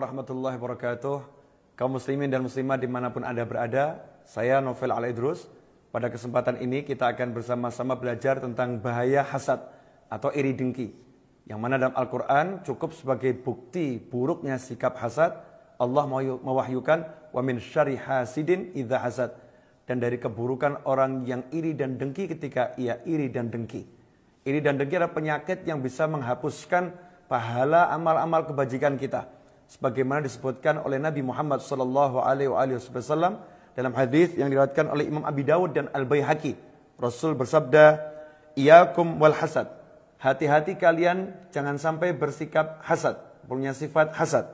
warahmatullahi wabarakatuh. Kaum muslimin dan muslimat dimanapun Anda berada, saya Novel Al-Idrus. Pada kesempatan ini kita akan bersama-sama belajar tentang bahaya hasad atau iri dengki, yang mana dalam Al-Quran cukup sebagai bukti buruknya sikap hasad. Allah mewahyukan wa min syarri hasidin idza hasad, dan dari keburukan orang yang iri dan dengki ketika ia iri dan dengki. Iri dan dengki adalah penyakit yang bisa menghapuskan pahala amal-amal kebajikan kita, sebagaimana disebutkan oleh Nabi Muhammad SAW dalam hadis yang diriwayatkan oleh Imam Abi Dawud dan Al-Baihaqi. Rasul bersabda, "Iyakum wal hasad." Hati-hati kalian jangan sampai bersikap hasad, punya sifat hasad.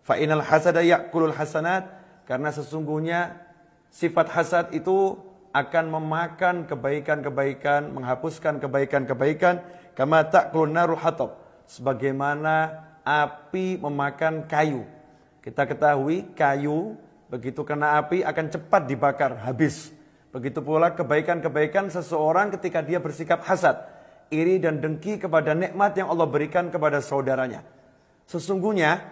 Fa inal hasada ya'kulul hasanat, karena sesungguhnya sifat hasad itu akan memakan kebaikan-kebaikan, menghapuskan kebaikan-kebaikan, kama ta'kulun narul hatab, sebagaimana api memakan kayu. Kita ketahui kayu begitu kena api akan cepat dibakar, habis. Begitu pula kebaikan-kebaikan seseorang ketika dia bersikap hasad, iri dan dengki kepada nikmat yang Allah berikan kepada saudaranya. Sesungguhnya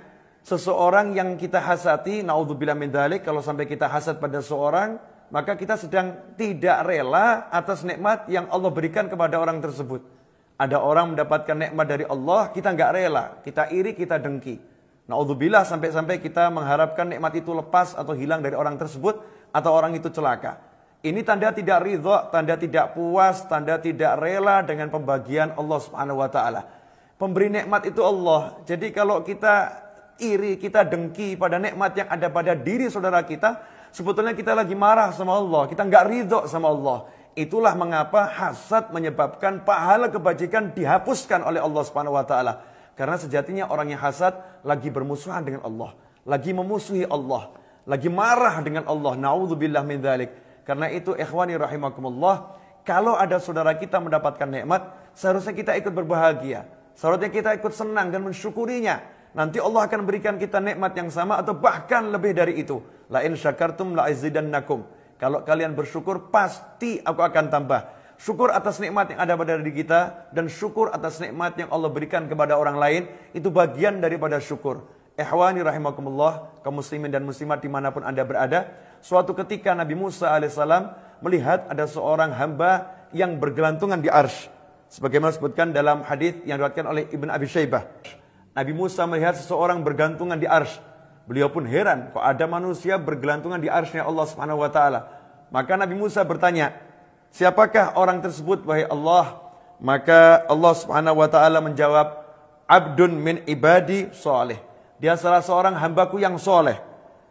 seseorang yang kita hasati, naudzubillah min dzalik, kalau sampai kita hasad pada seorang, maka kita sedang tidak rela atas nikmat yang Allah berikan kepada orang tersebut. Ada orang mendapatkan nikmat dari Allah, kita nggak rela, kita iri, kita dengki. Naudzubillah, sampai-sampai kita mengharapkan nikmat itu lepas atau hilang dari orang tersebut, atau orang itu celaka. Ini tanda tidak ridha, tanda tidak puas, tanda tidak rela dengan pembagian Allah Subhanahu wa taala. Pemberi nikmat itu Allah. Jadi kalau kita iri, kita dengki pada nikmat yang ada pada diri saudara kita, sebetulnya kita lagi marah sama Allah, kita nggak ridha sama Allah. Itulah mengapa hasad menyebabkan pahala kebajikan dihapuskan oleh Allah Subhanahu wa taala. Karena sejatinya orang yang hasad lagi bermusuhan dengan Allah, lagi memusuhi Allah, lagi marah dengan Allah. Naudzubillah min dzalik. Karena itu ikhwani rahimakumullah, kalau ada saudara kita mendapatkan nikmat, seharusnya kita ikut berbahagia. Seharusnya kita ikut senang dan mensyukurinya. Nanti Allah akan berikan kita nikmat yang sama atau bahkan lebih dari itu. La in syakartum la azidannakum. Kalau kalian bersyukur, pasti aku akan tambah. Syukur atas nikmat yang ada pada diri kita, dan syukur atas nikmat yang Allah berikan kepada orang lain, itu bagian daripada syukur. Ikhwani rahimakumullah, kaum muslimin dan muslimat dimanapun Anda berada, suatu ketika Nabi Musa alaihissalam melihat ada seorang hamba yang bergelantungan di arsy, sebagaimana disebutkan dalam hadis yang diriwayatkan oleh Ibn Abi Syaibah. Nabi Musa melihat seseorang bergantungan di arsy. Beliau pun heran, kok ada manusia bergelantungan di arsy-Nya Allah Subhanahu wa taala. Maka Nabi Musa bertanya, siapakah orang tersebut wahai Allah? Maka Allah Subhanahu wa taala menjawab, abdun min ibadi sholih. Dia salah seorang hambaku yang soleh.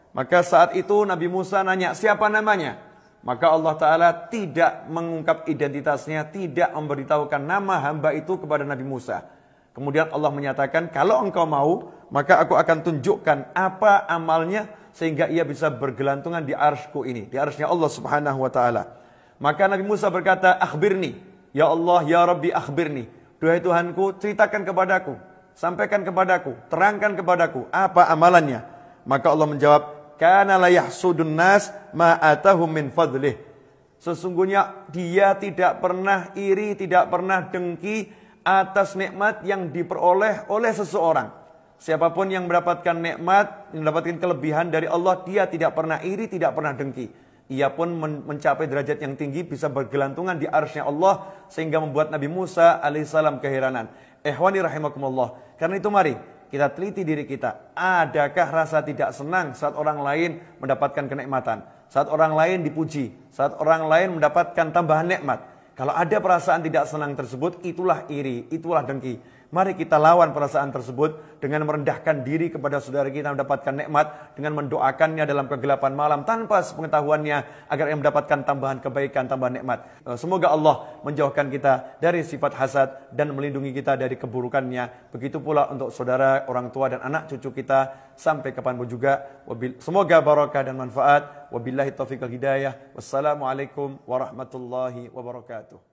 Maka saat itu Nabi Musa nanya, siapa namanya? Maka Allah taala tidak mengungkap identitasnya, tidak memberitahukan nama hamba itu kepada Nabi Musa. Kemudian Allah menyatakan, kalau engkau mau, maka aku akan tunjukkan apa amalnya sehingga ia bisa bergelantungan di arsy-Ku ini, di arsy-Nya Allah Subhanahu wa taala. Maka Nabi Musa berkata, akhbirni, ya Allah, ya Rabbi akhbirni. Duhai Tuhanku, ceritakan kepadaku, sampaikan kepadaku, terangkan kepadaku apa amalannya. Maka Allah menjawab, kana la yahsudun nas ma atahum min fadlih. Sesungguhnya dia tidak pernah iri, tidak pernah dengki atas nikmat yang diperoleh oleh seseorang. Siapapun yang mendapatkan nikmat, yang mendapatkan kelebihan dari Allah, dia tidak pernah iri, tidak pernah dengki. Ia pun mencapai derajat yang tinggi, bisa bergelantungan di arsy-Nya Allah, sehingga membuat Nabi Musa alaihissalam keheranan. Ikhwani rahimakumullah. Karena itu mari kita teliti diri kita. Adakah rasa tidak senang saat orang lain mendapatkan kenikmatan, saat orang lain dipuji, saat orang lain mendapatkan tambahan nikmat? Kalau ada perasaan tidak senang tersebut, itulah iri, itulah dengki. Mari kita lawan perasaan tersebut dengan merendahkan diri kepada saudara kita mendapatkan nikmat, dengan mendoakannya dalam kegelapan malam tanpa sepengetahuannya agar ia mendapatkan tambahan kebaikan, tambahan nikmat. Semoga Allah menjauhkan kita dari sifat hasad dan melindungi kita dari keburukannya. Begitu pula untuk saudara, orang tua dan anak cucu kita sampai kapanpun juga. Semoga barakah dan manfaat. Wabillahi taufiq wal hidayah. Wassalamualaikum warahmatullahi wabarakatuh.